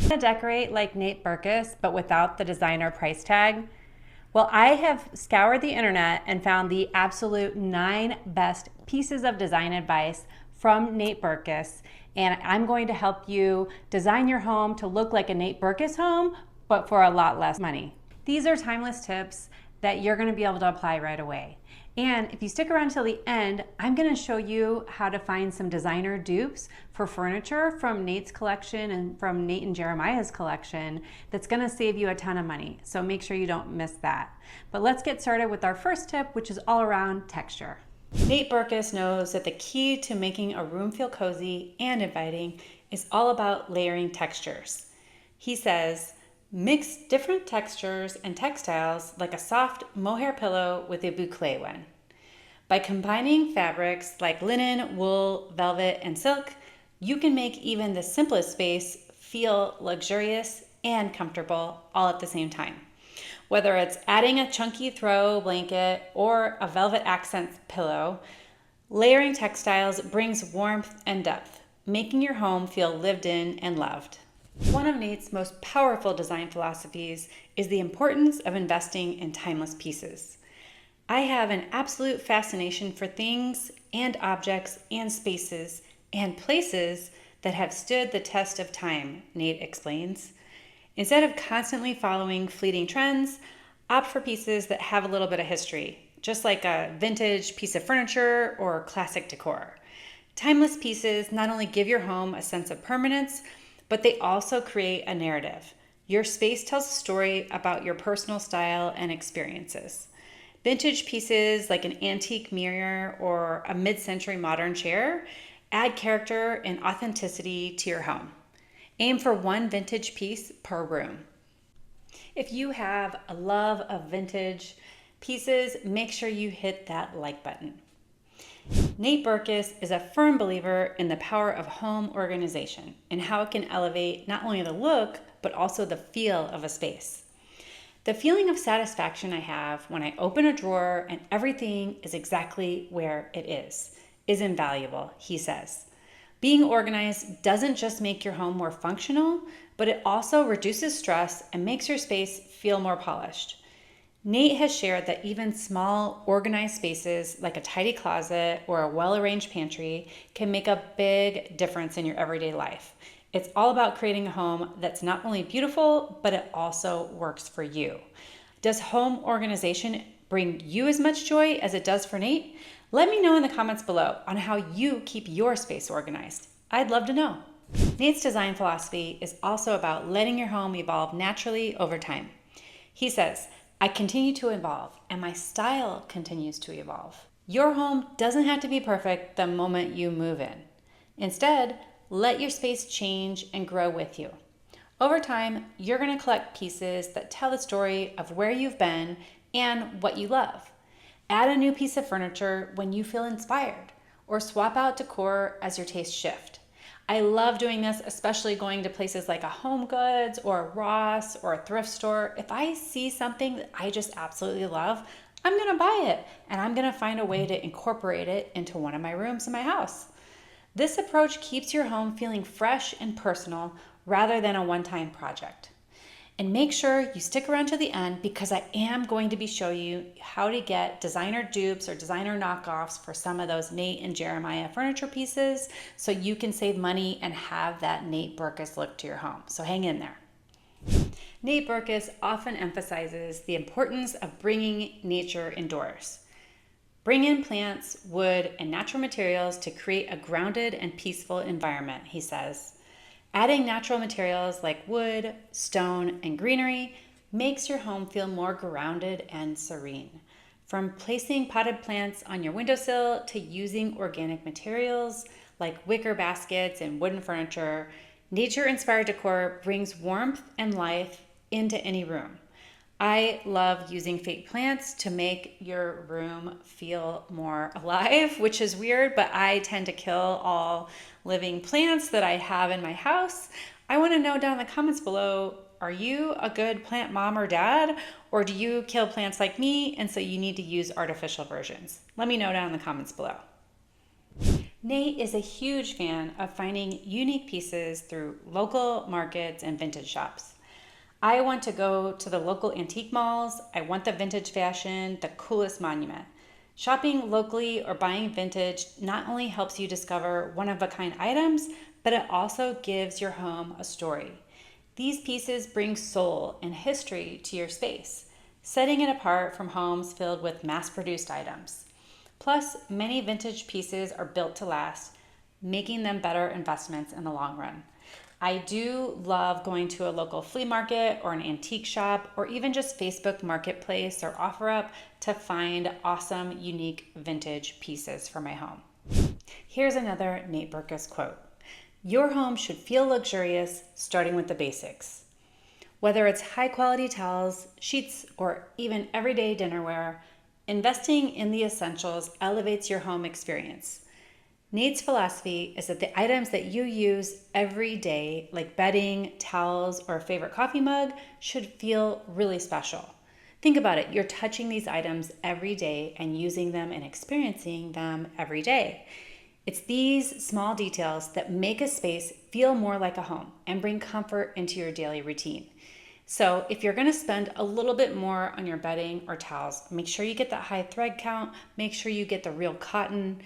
To decorate like Nate Berkus, but without the designer price tag? Well, I have scoured the internet and found the absolute 9 best pieces of design advice from Nate Berkus, and I'm going to help you design your home to look like a Nate Berkus home, but for a lot less money. These are timeless tips that you're going to be able to apply right away. And if you stick around till the end, I'm going to show you how to find some designer dupes for furniture from Nate's collection and from Nate and Jeremiah's collection that's going to save you a ton of money. So make sure you don't miss that. But let's get started with our first tip, which is all around texture. Nate Berkus knows that the key to making a room feel cozy and inviting is all about layering textures. He says, mix different textures and textiles like a soft mohair pillow with a boucle one. By combining fabrics like linen, wool, velvet, and silk, you can make even the simplest space feel luxurious and comfortable all at the same time. Whether it's adding a chunky throw blanket or a velvet accent pillow, layering textiles brings warmth and depth, making your home feel lived in and loved. One of Nate's most powerful design philosophies is the importance of investing in timeless pieces. I have an absolute fascination for things and objects and spaces and places that have stood the test of time, Nate explains. Instead of constantly following fleeting trends, opt for pieces that have a little bit of history, just like a vintage piece of furniture or classic decor. Timeless pieces not only give your home a sense of permanence, but they also create a narrative. Your space tells a story about your personal style and experiences. Vintage pieces like an antique mirror or a mid-century modern chair add character and authenticity to your home. Aim for one vintage piece per room. If you have a love of vintage pieces, make sure you hit that like button. Nate Berkus is a firm believer in the power of home organization and how it can elevate not only the look, but also the feel of a space. The feeling of satisfaction I have when I open a drawer and everything is exactly where it is invaluable, he says. Being organized doesn't just make your home more functional, but it also reduces stress and makes your space feel more polished. Nate has shared that even small, organized spaces like a tidy closet or a well-arranged pantry can make a big difference in your everyday life. It's all about creating a home that's not only beautiful, but it also works for you. Does home organization bring you as much joy as it does for Nate? Let me know in the comments below on how you keep your space organized. I'd love to know. Nate's design philosophy is also about letting your home evolve naturally over time. He says, I continue to evolve and my style continues to evolve. Your home doesn't have to be perfect the moment you move in. Instead, let your space change and grow with you. Over time, you're going to collect pieces that tell the story of where you've been and what you love. Add a new piece of furniture when you feel inspired, or swap out decor as your tastes shift. I love doing this, especially going to places like a Home Goods or a Ross or a thrift store. If I see something that I just absolutely love, I'm going to buy it and I'm going to find a way to incorporate it into one of my rooms in my house. This approach keeps your home feeling fresh and personal rather than a one-time project. And make sure you stick around to the end because I am going to be showing you how to get designer dupes or designer knockoffs for some of those Nate and Jeremiah furniture pieces so you can save money and have that Nate Berkus look to your home. So hang in there. Nate Berkus often emphasizes the importance of bringing nature indoors. Bring in plants, wood, and natural materials to create a grounded and peaceful environment, he says. Adding natural materials like wood, stone, and greenery makes your home feel more grounded and serene. From placing potted plants on your windowsill to using organic materials like wicker baskets and wooden furniture, nature-inspired decor brings warmth and life into any room. I love using fake plants to make your room feel more alive, which is weird, but I tend to kill all living plants that I have in my house. I want to know down in the comments below, are you a good plant mom or dad, or do you kill plants like me and so you need to use artificial versions? Let me know down in the comments below. Nate is a huge fan of finding unique pieces through local markets and vintage shops. I want to go to the local antique malls. I want the vintage fashion, the coolest monument. Shopping locally or buying vintage not only helps you discover one-of-a-kind items, but it also gives your home a story. These pieces bring soul and history to your space, setting it apart from homes filled with mass-produced items. Plus, many vintage pieces are built to last, making them better investments in the long run. I do love going to a local flea market or an antique shop or even just Facebook Marketplace or OfferUp to find awesome, unique vintage pieces for my home. Here's another Nate Berkus quote. Your home should feel luxurious, starting with the basics. Whether it's high quality towels, sheets, or even everyday dinnerware, investing in the essentials elevates your home experience. Nate's philosophy is that the items that you use every day, like bedding, towels, or a favorite coffee mug, should feel really special. Think about it, you're touching these items every day and using them and experiencing them every day. It's these small details that make a space feel more like a home and bring comfort into your daily routine. So if you're gonna spend a little bit more on your bedding or towels, make sure you get that high thread count, make sure you get the real cotton,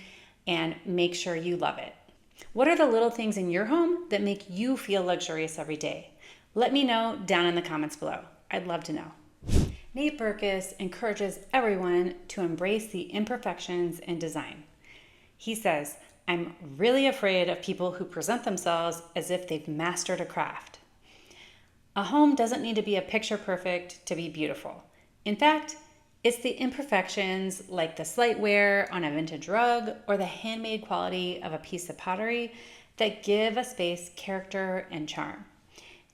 and make sure you love it. What are the little things in your home that make you feel luxurious every day? Let me know down in the comments below. I'd love to know. Nate Berkus encourages everyone to embrace the imperfections in design. He says, I'm really afraid of people who present themselves as if they've mastered a craft. A home doesn't need to be a picture perfect to be beautiful. In fact, it's the imperfections like the slight wear on a vintage rug or the handmade quality of a piece of pottery that give a space character and charm.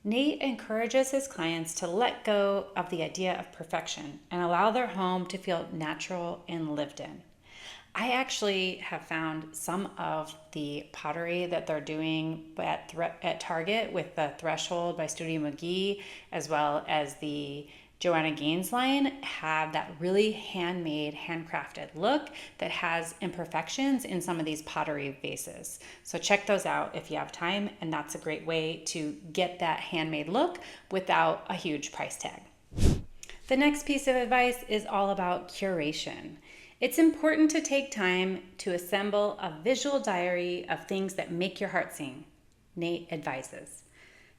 Nate encourages his clients to let go of the idea of perfection and allow their home to feel natural and lived in. I actually have found some of the pottery that they're doing at Target with the Threshold by Studio McGee, as well as the Joanna Gaines line, have that really handmade, handcrafted look that has imperfections in some of these pottery vases. So check those out if you have time, and that's a great way to get that handmade look without a huge price tag. The next piece of advice is all about curation. It's important to take time to assemble a visual diary of things that make your heart sing, Nate advises.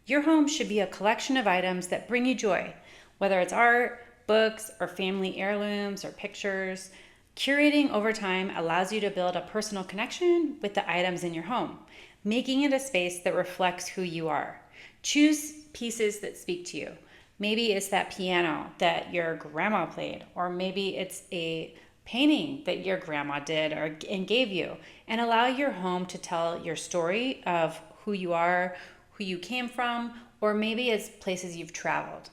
Your home should be a collection of items that bring you joy, whether it's art, books, or family heirlooms or pictures. Curating over time allows you to build a personal connection with the items in your home, making it a space that reflects who you are. Choose pieces that speak to you. Maybe it's that piano that your grandma played, or maybe it's a painting that your grandma did and gave you, and allow your home to tell your story of who you are, who you came from, or maybe it's places you've traveled.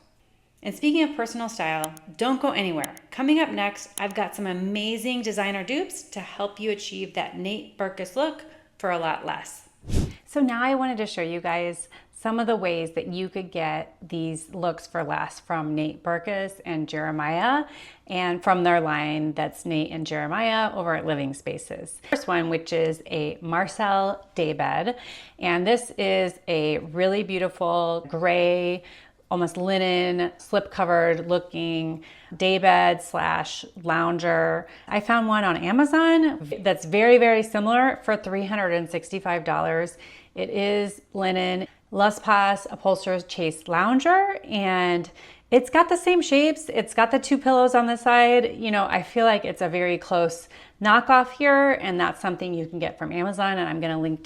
And speaking of personal style, don't go anywhere. Coming up next, I've got some amazing designer dupes to help you achieve that Nate Berkus look for a lot less. So now I wanted to show you guys some of the ways that you could get these looks for less from Nate Berkus and Jeremiah, and from their line that's Nate and Jeremiah over at Living Spaces. First one, which is a Marcel daybed, and this is a really beautiful gray, almost linen, slip-covered looking daybed slash lounger. I found one on Amazon that's very, very similar for $365. It is linen, Les Pas upholsterer's chase lounger, and it's got the same shapes. It's got the two pillows on the side. You know, I feel like it's a very close knockoff here, and that's something you can get from Amazon, and I'm gonna link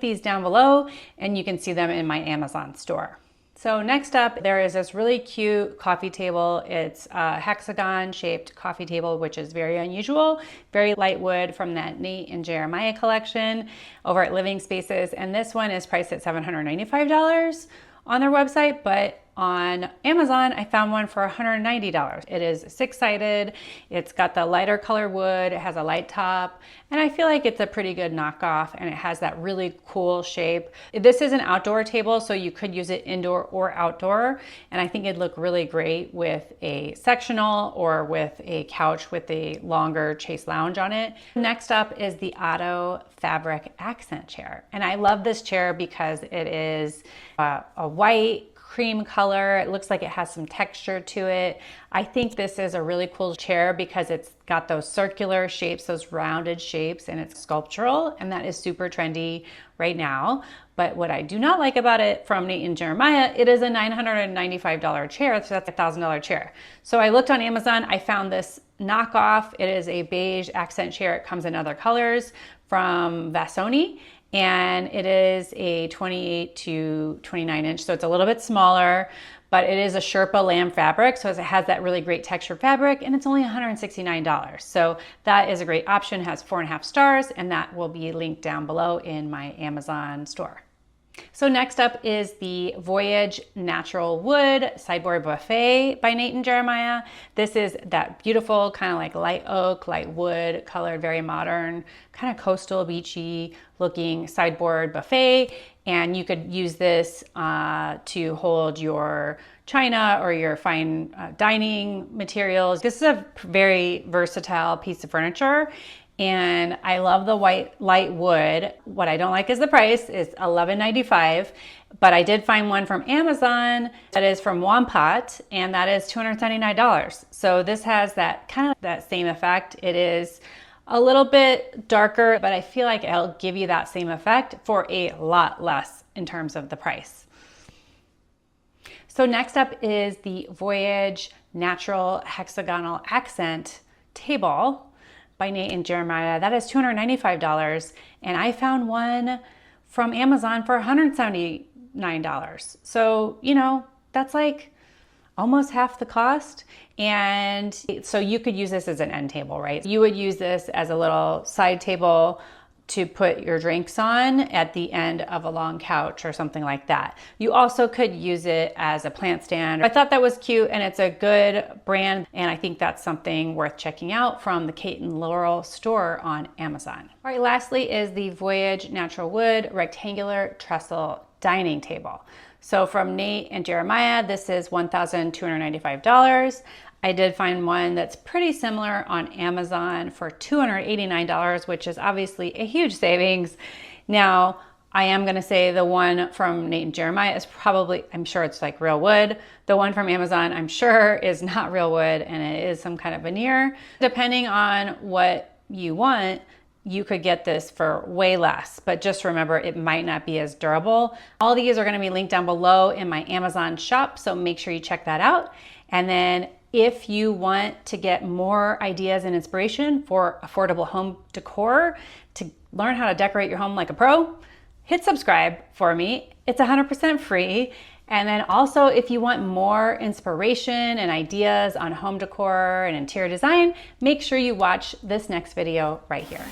these down below, and you can see them in my Amazon store. So next up, there is this really cute coffee table. It's a hexagon shaped coffee table, which is very unusual, very light wood from that Nate and Jeremiah collection over at Living Spaces. And this one is priced at $795 on their website, but on Amazon, I found one for $190. It is six-sided, it's got the lighter color wood, it has a light top, and I feel like it's a pretty good knockoff, and it has that really cool shape. This is an outdoor table, so you could use it indoor or outdoor, and I think it'd look really great with a sectional or with a couch with a longer chaise lounge on it. Next up is the Otto fabric accent chair, and I love this chair because it is a white cream color. It looks like it has some texture to it. I think this is a really cool chair because it's got those circular shapes, those rounded shapes, and it's sculptural, and that is super trendy right now. But what I do not like about it from Nate and Jeremiah, it is a $995 chair, so that's a $1,000 chair. So I looked on Amazon, I found this knockoff. It is a beige accent chair. It comes in other colors from Vasoni, and it is a 28 to 29 inch, so it's a little bit smaller, but it is a Sherpa lamb fabric, so it has that really great textured fabric, and it's only $169. So that is a great option, it has 4.5 stars, and that will be linked down below in my Amazon store. So next up is the Voyage Natural Wood Sideboard Buffet by Nate and Jeremiah. This is that beautiful kind of like light oak, light wood colored, very modern, kind of coastal, beachy looking sideboard buffet. And you could use this to hold your china or your fine dining materials. This is a very versatile piece of furniture. And I love the white light wood. What I don't like is the price. It's $11.95, but I did find one from Amazon that is from Wampat, and that is $279. So this has that kind of that same effect. It is a little bit darker, but I feel like it'll give you that same effect for a lot less in terms of the price. So next up is the Voyage Natural Hexagonal Accent Table by Nate and Jeremiah. That is $295, and I found one from Amazon for $179. So, you know, that's like almost half the cost. And so you could use this as an end table, right? You would use this as a little side table to put your drinks on at the end of a long couch or something like that. You also could use it as a plant stand. I thought that was cute, and it's a good brand, and I think that's something worth checking out from the Kate and Laurel store on Amazon. All right, lastly is the Voyage Natural Wood Rectangular Trestle Dining Table. So from Nate and Jeremiah, this is $1,295. I did find one that's pretty similar on Amazon for $289, which is obviously a huge savings. Now, I am gonna say the one from Nate and Jeremiah is probably, I'm sure it's like real wood. The one from Amazon, I'm sure is not real wood, and it is some kind of veneer. Depending on what you want, you could get this for way less, but just remember it might not be as durable. All these are gonna be linked down below in my Amazon shop, so make sure you check that out. And then if you want to get more ideas and inspiration for affordable home decor, to learn how to decorate your home like a pro, hit subscribe for me. It's 100% free. And then also, if you want more inspiration and ideas on home decor and interior design, make sure you watch this next video right here.